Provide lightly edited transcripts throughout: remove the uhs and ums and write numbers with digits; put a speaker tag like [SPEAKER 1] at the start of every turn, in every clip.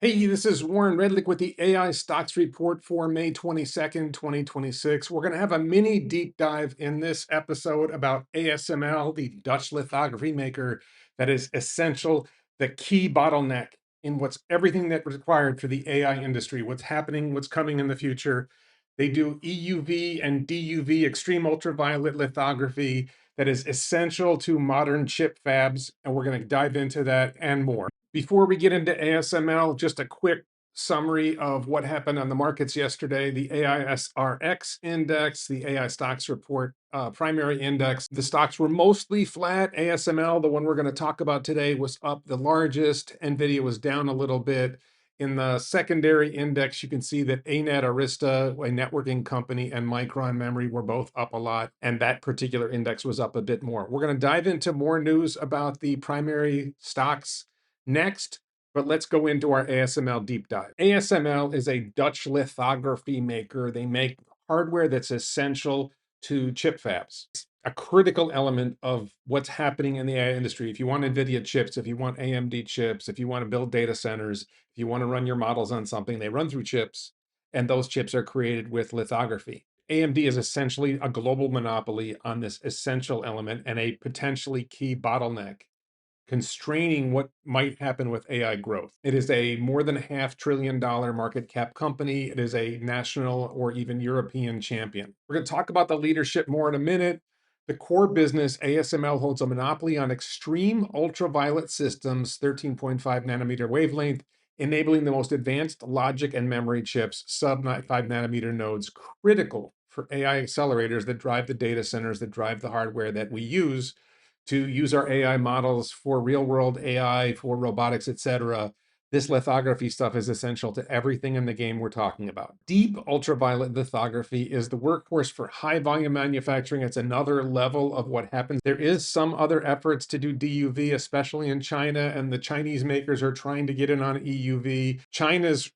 [SPEAKER 1] Hey, this is Warren Redlick with the AI Stocks Report for May 22nd, 2026. We're going to have a mini deep dive in this episode about ASML, the Dutch lithography maker that is essential, the key bottleneck in what's everything that was required for the AI industry, what's happening, what's coming in the future. They do EUV and DUV, extreme ultraviolet lithography, that is essential to modern chip fabs, and we're going to dive into that and more. Before we get into ASML, just a quick summary of what happened on the markets yesterday. The AISRX index, the AI stocks report primary index, the stocks were mostly flat. ASML, the one we're going to talk about today, was up the largest. NVIDIA was down a little bit. In the secondary index, you can see that ANET, Arista, a networking company, and Micron Memory were both up a lot, and that particular index was up a bit more. We're going to dive into more news about the primary stocks next, but let's go into our ASML deep dive. ASML is a Dutch lithography maker. They make hardware that's essential to chip fabs. It's a critical element of what's happening in the AI industry. If you want NVIDIA chips, if you want AMD chips, if you want to build data centers, if you want to run your models on something, they run through chips, and those chips are created with lithography. AMD is essentially a global monopoly on this essential element and a potentially key bottleneck constraining what might happen with AI growth. It is a more than $500 billion market cap company. It is a national or even European champion. We're going to talk about the leadership more in a minute. The core business, ASML, holds a monopoly on extreme ultraviolet systems, 13.5 nanometer wavelength, enabling the most advanced logic and memory chips, sub 5 nanometer nodes, critical for AI accelerators that drive the data centers, that drive the hardware that we use to use our AI models for real world AI, for robotics, etc. This lithography stuff is essential to everything in the game we're talking about. Deep ultraviolet lithography is the workhorse for high volume manufacturing. It's another level of what happens. There is some other efforts to do DUV, especially in China, and the Chinese makers are trying to get in on EUV. China's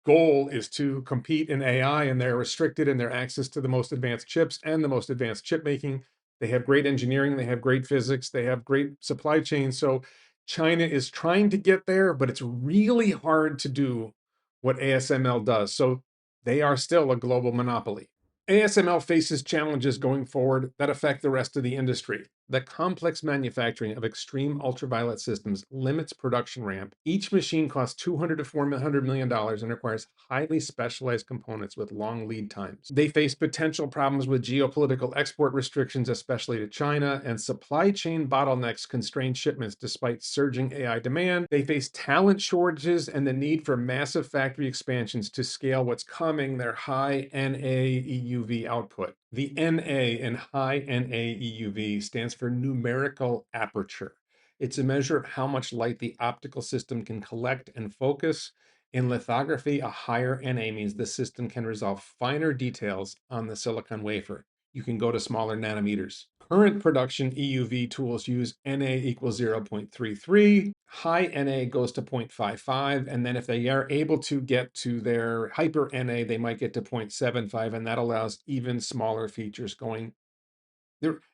[SPEAKER 1] goal is to compete in AI, and they're restricted in their access to the most advanced chips and the most advanced chip making. They have great engineering, they have great physics, they have great supply chains. So China is trying to get there, but it's really hard to do what ASML does. So they are still a global monopoly. ASML faces challenges going forward that affect the rest of the industry. The complex manufacturing of extreme ultraviolet systems limits production ramp. Each machine costs $200 to $400 million and requires highly specialized components with long lead times. They face potential problems with geopolitical export restrictions, especially to China, and supply chain bottlenecks constrain shipments despite surging AI demand. They face talent shortages and the need for massive factory expansions to scale what's coming, their high NA EUV output. The NA in high NA EUV stands for numerical aperture. It's a measure of how much light the optical system can collect and focus. In lithography, a higher NA means the system can resolve finer details on the silicon wafer. You can go to smaller nanometers. Current production EUV tools use NA equals 0.33. High NA goes to 0.55. And then if they are able to get to their hyper NA, they might get to 0.75. And that allows even smaller features going.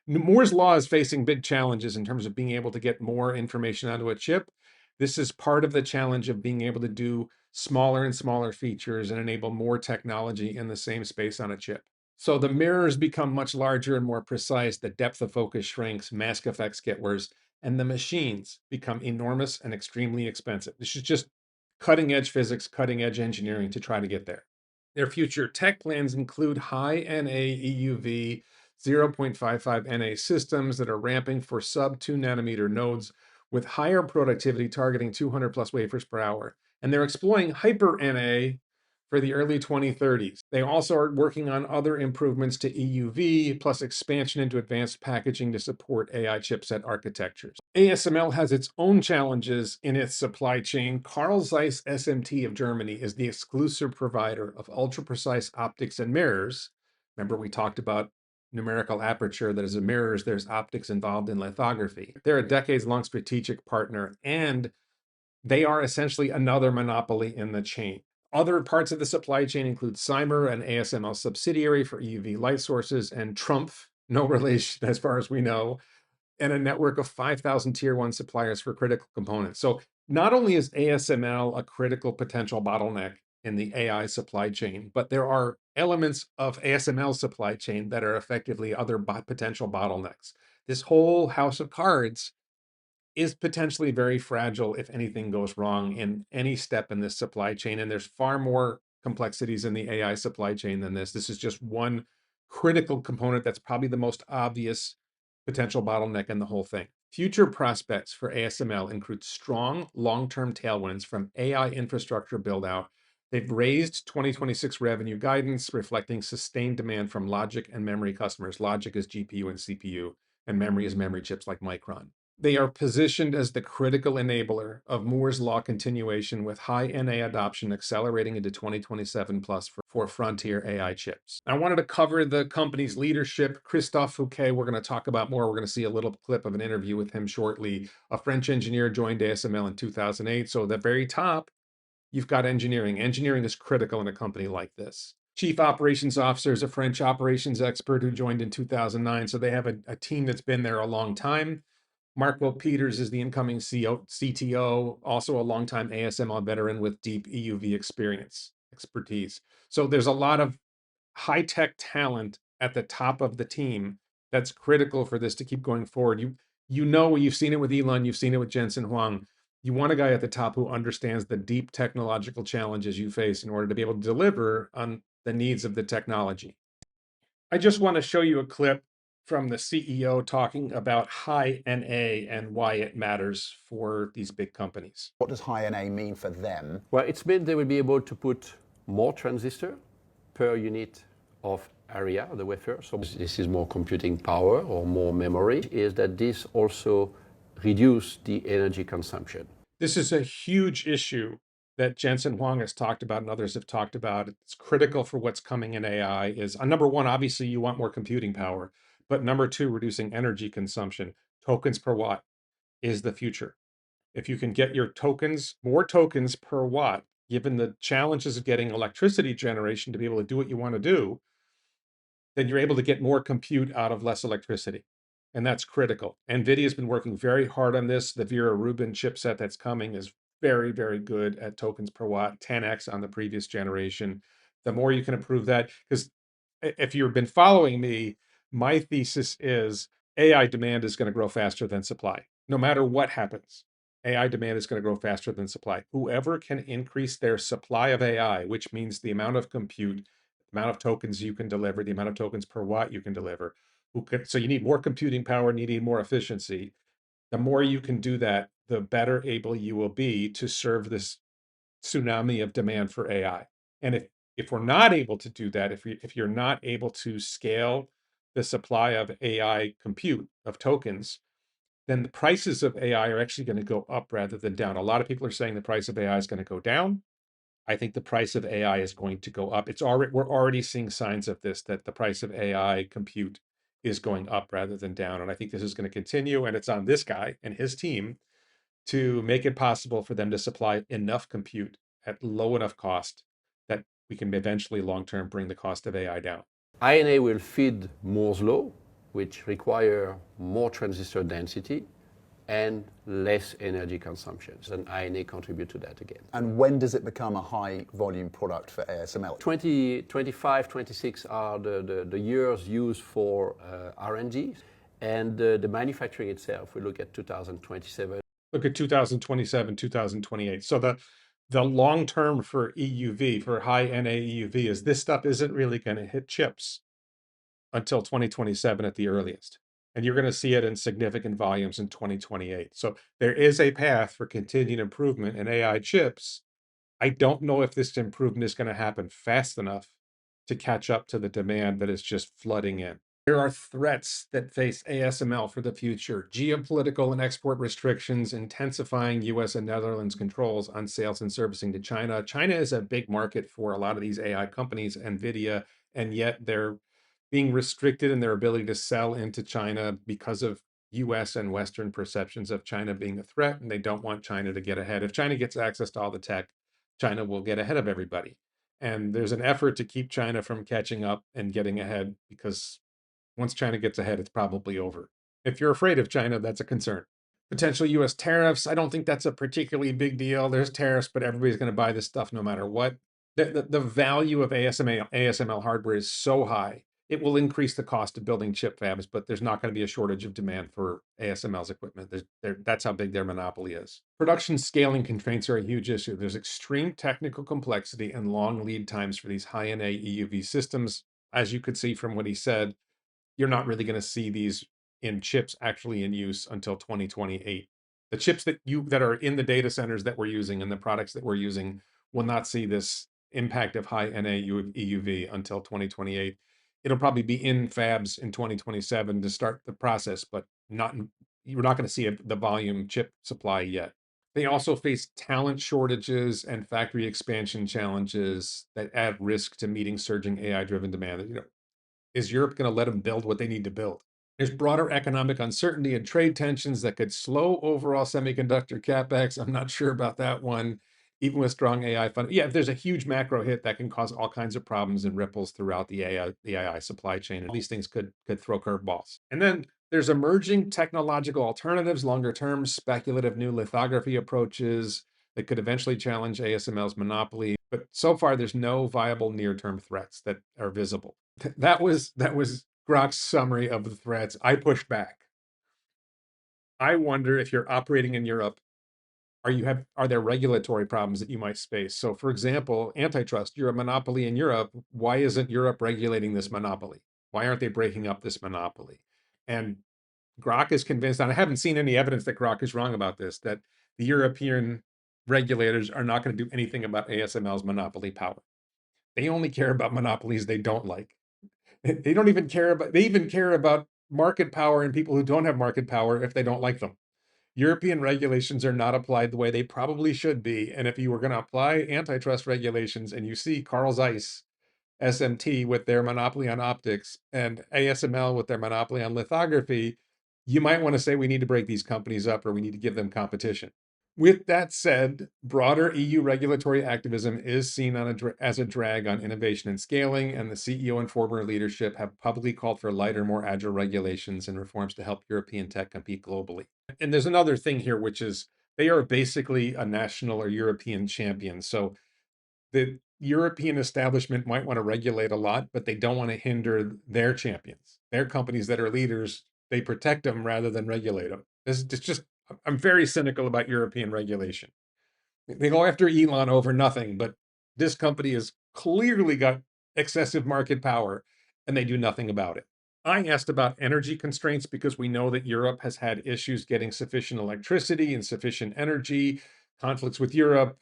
[SPEAKER 1] Moore's law is facing big challenges in terms of being able to get more information onto a chip. This is part of the challenge of being able to do smaller and smaller features and enable more technology in the same space on a chip. So the mirrors become much larger and more precise, the depth of focus shrinks, mask effects get worse, and the machines become enormous and extremely expensive. This is just cutting edge physics, cutting edge engineering to try to get there. Their future tech plans include high NA EUV, 0.55 NA systems that are ramping for sub 2 nanometer nodes with higher productivity targeting 200 plus wafers per hour. And they're exploring hyper NA for the early 2030s. They also are working on other improvements to EUV, plus expansion into advanced packaging to support AI chipset architectures. ASML has its own challenges in zeiss supply chain. Carl Zeiss SMT of Germany is the exclusive provider of ultra-precise optics and mirrors. Remember, we talked about numerical aperture, that is a mirrors, there's optics involved in lithography. They're a decades-long strategic partner, and they are essentially another monopoly in the chain. Other parts of the supply chain include Cymer, an ASML subsidiary for EUV light sources, and Trumpf, no relation as far as we know, and a network of 5,000 tier one suppliers for critical components. So Not only is ASML a critical potential bottleneck in the AI supply chain, but there are elements of ASML supply chain that are effectively other potential bottlenecks. This whole house of cards is potentially very fragile if anything goes wrong in any step in this supply chain. And there's far more complexities in the AI supply chain than this. This is just one critical component that's probably the most obvious potential bottleneck in the whole thing. Future prospects for ASML include strong long-term tailwinds from AI infrastructure build-out. They've raised 2026 revenue guidance, reflecting sustained demand from logic and memory customers. Logic is GPU and CPU, and memory is memory chips like Micron. They are positioned as the critical enabler of Moore's Law continuation, with high NA adoption accelerating into 2027 plus for frontier AI chips. I wanted to cover the company's leadership. Christophe Fouquet, we're going to talk about more. We're going to see a little clip of an interview with him shortly. A French engineer joined ASML in 2008. So at the very top, you've got engineering. Engineering is critical in a company like this. Chief Operations Officer is a French operations expert who joined in 2009. So they have a team that's been there a long time. Marco Peters is the incoming CTO, also a longtime ASML veteran with deep EUV expertise. So there's a lot of high-tech talent at the top of the team that's critical for this to keep going forward. You've seen it with Elon, you've seen it with Jensen Huang. You want a guy at the top who understands the deep technological challenges you face in order to be able to deliver on the needs of the technology. I just want to show you a clip from the CEO talking about high NA and why it matters for these big companies.
[SPEAKER 2] What does high NA mean for them?
[SPEAKER 3] Well, it's meant they will be able to put more transistor per unit of area of the wafer. So this is more computing power or more memory, is that this also reduce the energy consumption.
[SPEAKER 1] This is a huge issue that Jensen Huang has talked about and others have talked about. It's critical for what's coming in AI is number one, obviously you want more computing power, but number two, reducing energy consumption. Tokens per watt is the future. If you can get your tokens, more tokens per watt, given the challenges of getting electricity generation to be able to do what you want to do, then you're able to get more compute out of less electricity. And that's critical. NVIDIA has been working very hard on this. The Vera Rubin chipset that's coming is very, very good at tokens per watt, 10x on the previous generation. The more you can improve that, because if you've been following me, my thesis is AI demand is going to grow faster than supply. No matter what happens, AI demand is going to grow faster than supply. Whoever can increase their supply of AI, which means the amount of compute, the amount of tokens you can deliver, the amount of tokens per watt you can deliver, so you need more computing power, you need more efficiency. The more you can do that, the better able you will be to serve this tsunami of demand for AI. And if we're not able to do that, if you're not able to scale the supply of AI compute, of tokens, then the prices of AI are actually going to go up rather than down. A lot of people are saying the price of AI is going to go down. I think the price of AI is going to go up. We're already seeing signs of this, that the price of AI compute is going up rather than down. And I think this is going to continue. And it's on this guy and his team to make it possible for them to supply enough compute at low enough cost that we can eventually long-term bring the cost of AI down.
[SPEAKER 3] INA will feed Moore's law, which require more transistor density and less energy consumption. And INA contribute to that again.
[SPEAKER 2] And when does it become a high volume product for ASML?
[SPEAKER 3] 2025, 26 are the years used for R&D. And the manufacturing itself, we look at 2027.
[SPEAKER 1] Look at 2027, 2028. So the long term for EUV, for high NA EUV, is this stuff isn't really going to hit chips until 2027 at the earliest. And you're going to see it in significant volumes in 2028. So there is a path for continued improvement in AI chips. I don't know if this improvement is going to happen fast enough to catch up to the demand that is just flooding in. There are threats that face ASML for the future: geopolitical and export restrictions, intensifying US and Netherlands controls on sales and servicing to China. China is a big market for a lot of these AI companies, NVIDIA, and yet they're being restricted in their ability to sell into China because of US and Western perceptions of China being a threat, and they don't want China to get ahead. If China gets access to all the tech, China will get ahead of everybody. And there's an effort to keep China from catching up and getting ahead, because once China gets ahead, it's probably over. If you're afraid of China, that's a concern. Potential US tariffs, I don't think that's a particularly big deal. There's tariffs, but everybody's going to buy this stuff no matter what. The value of ASML hardware is so high, it will increase the cost of building chip fabs, but there's not going to be a shortage of demand for ASML's equipment. That's how big their monopoly is. Production scaling constraints are a huge issue. There's extreme technical complexity and long lead times for these high-NA EUV systems. As you could see from what he said, you're not really going to see these in chips actually in use until 2028. The chips that are in the data centers that we're using and the products that we're using will not see this impact of high NA EUV until 2028. It'll probably be in fabs in 2027 to start the process, but you're not going to see the volume chip supply yet. They also face talent shortages and factory expansion challenges that add risk to meeting surging AI-driven demand. Is Europe going to let them build what they need to build? There's broader economic uncertainty and trade tensions that could slow overall semiconductor capex. I'm not sure about that one, even with strong AI funding. Yeah, if there's a huge macro hit, that can cause all kinds of problems and ripples throughout the AI supply chain. And these things could throw curveballs. And then there's emerging technological alternatives, longer term, speculative new lithography approaches that could eventually challenge ASML's monopoly. But so far, there's no viable near-term threats that are visible. That was Grok's summary of the threats. I pushed back. I wonder if you're operating in Europe, are there regulatory problems that you might face? So, for example, antitrust. You're a monopoly in Europe. Why isn't Europe regulating this monopoly? Why aren't they breaking up this monopoly? And Grok is convinced, and I haven't seen any evidence that Grok is wrong about this, that the European regulators are not going to do anything about ASML's monopoly power. They only care about monopolies they don't like. They don't even care about, they even care about market power and people who don't have market power if they don't like them. European regulations are not applied the way they probably should be. And if you were going to apply antitrust regulations and you see Carl Zeiss, SMT with their monopoly on optics and ASML with their monopoly on lithography, you might want to say we need to break these companies up or we need to give them competition. With that said, broader EU regulatory activism is seen as a drag on innovation and scaling, and the CEO and former leadership have publicly called for lighter, more agile regulations and reforms to help European tech compete globally. And there's another thing here, which is they are basically a national or European champion. So the European establishment might want to regulate a lot, but they don't want to hinder their champions, their companies that are leaders. They protect them rather than regulate them. This is just, I'm very cynical about European regulation. They go after Elon over nothing, but this company has clearly got excessive market power and they do nothing about it. I asked about energy constraints because we know that Europe has had issues getting sufficient electricity and sufficient energy, conflicts with Europe,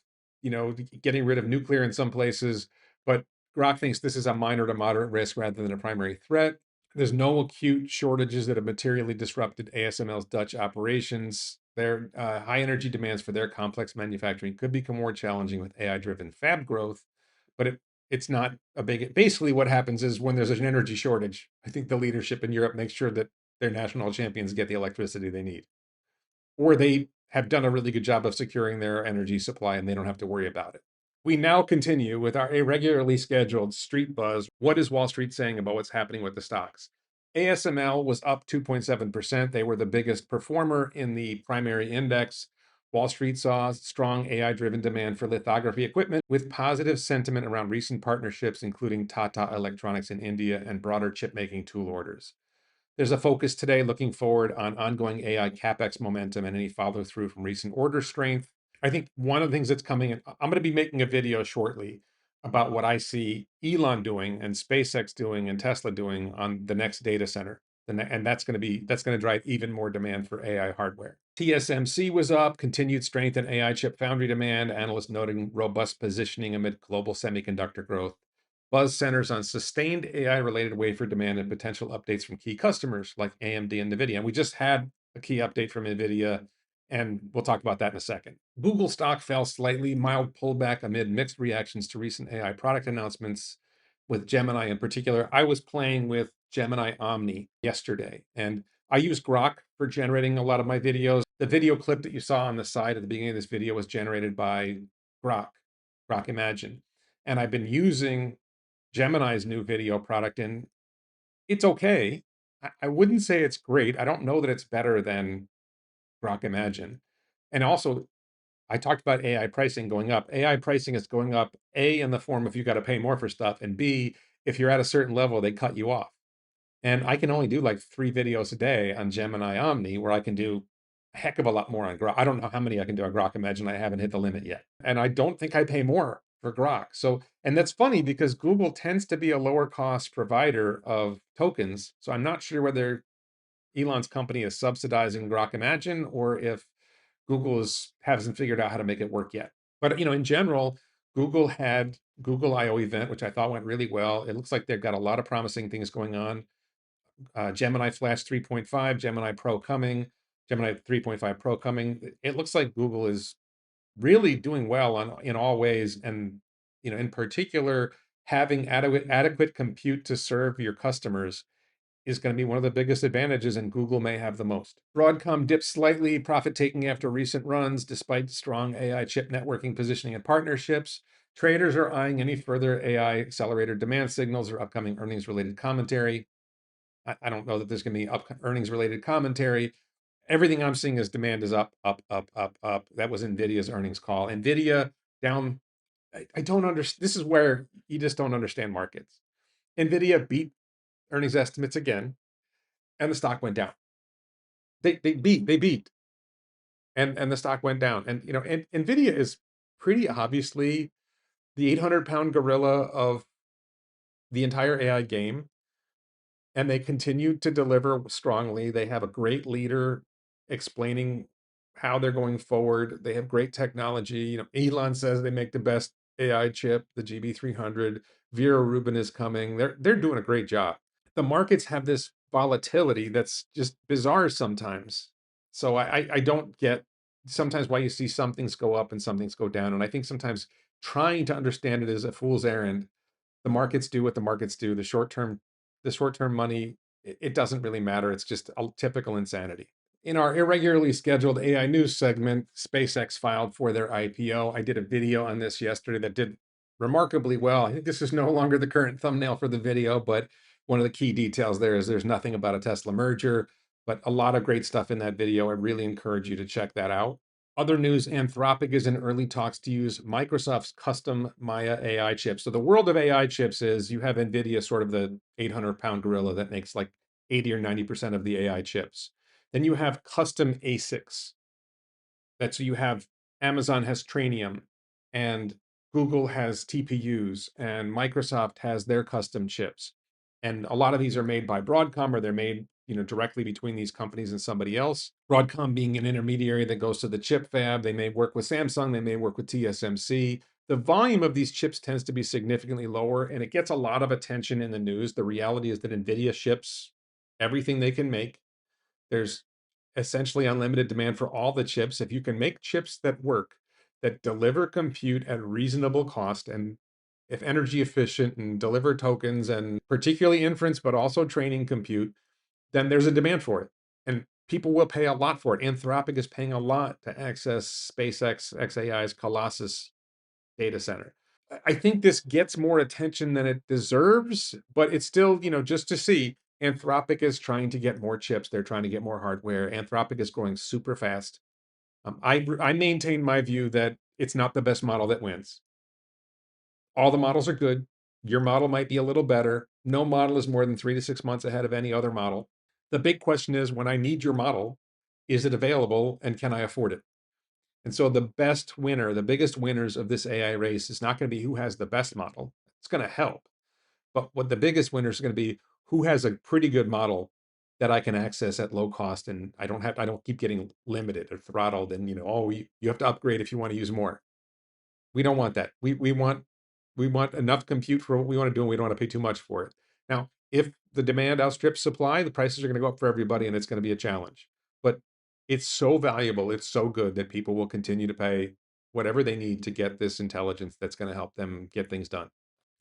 [SPEAKER 1] getting rid of nuclear in some places. But Grok thinks this is a minor to moderate risk rather than a primary threat. There's no acute shortages that have materially disrupted ASML's Dutch operations. Their high energy demands for their complex manufacturing could become more challenging with AI-driven fab growth, but it's not a big. Basically, what happens is when there's an energy shortage, I think the leadership in Europe makes sure that their national champions get the electricity they need, or they have done a really good job of securing their energy supply and they don't have to worry about it. We now continue with our irregularly scheduled Street Buzz. What is Wall Street saying about what's happening with the stocks? ASML was up 2.7%. They were the biggest performer in the primary index. Wall Street saw strong AI-driven demand for lithography equipment with positive sentiment around recent partnerships, including Tata Electronics in India and broader chip-making tool orders. There's a focus today looking forward on ongoing AI CapEx momentum and any follow through from recent order strength. I think one of the things that's coming, and I'm going to be making a video shortly about what I see Elon doing and SpaceX doing and Tesla doing on the next data center. And that's going to drive even more demand for AI hardware. TSMC was up, continued strength in AI chip foundry demand, analysts noting robust positioning amid global semiconductor growth. Buzz centers on sustained AI-related wafer demand and potential updates from key customers like AMD and NVIDIA. And we just had a key update from NVIDIA, and we'll talk about that in a second. Google stock fell slightly, mild pullback amid mixed reactions to recent AI product announcements, with Gemini in particular. I was playing with Gemini Omni yesterday, and I use Grok for generating a lot of my videos. The video clip that you saw on the side at the beginning of this video was generated by Grok Imagine. And I've been using Gemini's new video product, and it's okay. I wouldn't say it's great. I don't know that it's better than Grok Imagine. And also, I talked about AI pricing going up. AI pricing is going up, A, in the form of you got to pay more for stuff, and B, if you're at a certain level, they cut you off. And I can only do like 3 videos a day on Gemini Omni, where I can do a heck of a lot more on Grok. I don't know how many I can do on Grok Imagine. I haven't hit the limit yet. And I don't think I pay more for Grok. So, and that's funny because Google tends to be a lower cost provider of tokens. So I'm not sure whether Elon's company is subsidizing Grok Imagine or if hasn't figured out how to make it work yet. But in general, Google had Google I/O event, which I thought went really well. It looks like they've got a lot of promising things going on. Gemini Flash 3.5, Gemini Pro coming, Gemini 3.5 Pro coming. It looks like Google is really doing well in all ways, and in particular, having adequate compute to serve your customers is going to be one of the biggest advantages, and Google may have the most. Broadcom dipped slightly, profit taking after recent runs, despite strong AI chip networking positioning and partnerships. Traders are eyeing any further AI accelerator demand signals or upcoming earnings related commentary. I don't know that there's going to be earnings related commentary. Everything I'm seeing is demand is up, up, up, up, up. That was NVIDIA's earnings call. NVIDIA down. I don't understand. This is where you just don't understand markets. NVIDIA beat earnings estimates again, and the stock went down. They beat, and the stock went down. And and NVIDIA is pretty obviously the 800-pound gorilla of the entire AI game, and they continue to deliver strongly. They have a great leader explaining how they're going forward. They have great technology. Elon says they make the best AI chip, the GB300. Vera Rubin is coming. They're doing a great job. The markets have this volatility that's just bizarre sometimes. So I don't get sometimes why you see some things go up and some things go down. And I think sometimes trying to understand it is a fool's errand. The markets do what the markets do. The short term money, it doesn't really matter. It's just a typical insanity. In our irregularly scheduled AI news segment, SpaceX filed for their IPO. I did a video on this yesterday that did remarkably well. I think this is no longer the current thumbnail for the video, but one of the key details there is there's nothing about a Tesla merger, but a lot of great stuff in that video. I really encourage you to check that out. Other news, Anthropic is in early talks to use Microsoft's custom Maya AI chips. So the world of AI chips is you have NVIDIA, sort of the 800-pound gorilla that makes like 80 or 90% of the AI chips. Then you have custom ASICs. So you have Amazon has Trainium, and Google has TPUs, and Microsoft has their custom chips. And a lot of these are made by Broadcom, or they're made directly between these companies and somebody else. Broadcom being an intermediary that goes to the chip fab. They may work with Samsung, they may work with TSMC. The volume of these chips tends to be significantly lower, and it gets a lot of attention in the news. The reality is that NVIDIA ships everything they can make. There's essentially unlimited demand for all the chips. If you can make chips that work, that deliver compute at reasonable cost, and if energy efficient and deliver tokens, and particularly inference, but also training compute, then there's a demand for it. And people will pay a lot for it. Anthropic is paying a lot to access SpaceX XAI's Colossus data center. I think this gets more attention than it deserves, but it's still, just to see. Anthropic is trying to get more chips. They're trying to get more hardware. Anthropic is growing super fast. I maintain my view that it's not the best model that wins. All the models are good. Your model might be a little better. No model is more than 3 to 6 months ahead of any other model. The big question is, when I need your model, is it available and can I afford it? And so the biggest winners of this AI race is not going to be who has the best model. It's going to help. But what the biggest winners are going to be, who has a pretty good model that I can access at low cost, and I don't keep getting limited or throttled, and you have to upgrade if you want to use more. We don't want that. We want enough compute for what we want to do, and we don't want to pay too much for it. Now, if the demand outstrips supply, the prices are going to go up for everybody, and it's going to be a challenge. But it's so valuable, it's so good that people will continue to pay whatever they need to get this intelligence that's going to help them get things done.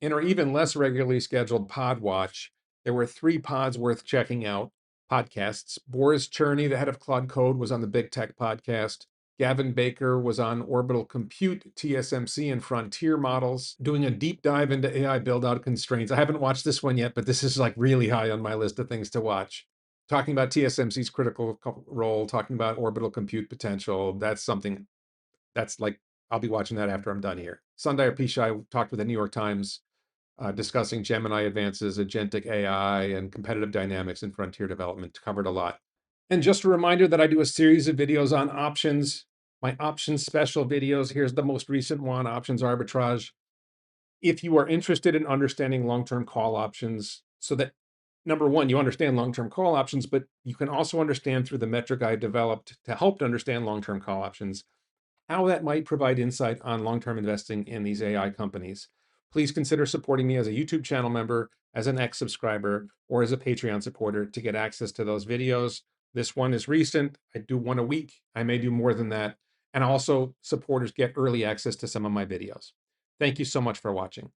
[SPEAKER 1] In our even less regularly scheduled Pod Watch, there were 3 pods worth checking out, podcasts. Boris Cherny, the head of Claude Code, was on the Big Tech podcast. Gavin Baker was on Orbital Compute, TSMC, and Frontier Models, doing a deep dive into AI build-out constraints. I haven't watched this one yet, but this is like really high on my list of things to watch. talking about TSMC's critical role, talking about orbital compute potential. That's something that's like, I'll be watching that after I'm done here. Sundar Pichai talked with the New York Times discussing Gemini advances, agentic AI, and competitive dynamics in frontier development. Covered a lot. And just a reminder that I do a series of videos on options, my options special videos. Here's the most recent one, options arbitrage. If you are interested in understanding long-term call options, so that number one, you understand long-term call options, but you can also understand through the metric I developed to help to understand long-term call options, how that might provide insight on long-term investing in these AI companies. Please consider supporting me as a YouTube channel member, as an X subscriber, or as a Patreon supporter to get access to those videos. This one is recent. I do one a week. I may do more than that. And also, supporters get early access to some of my videos. Thank you so much for watching.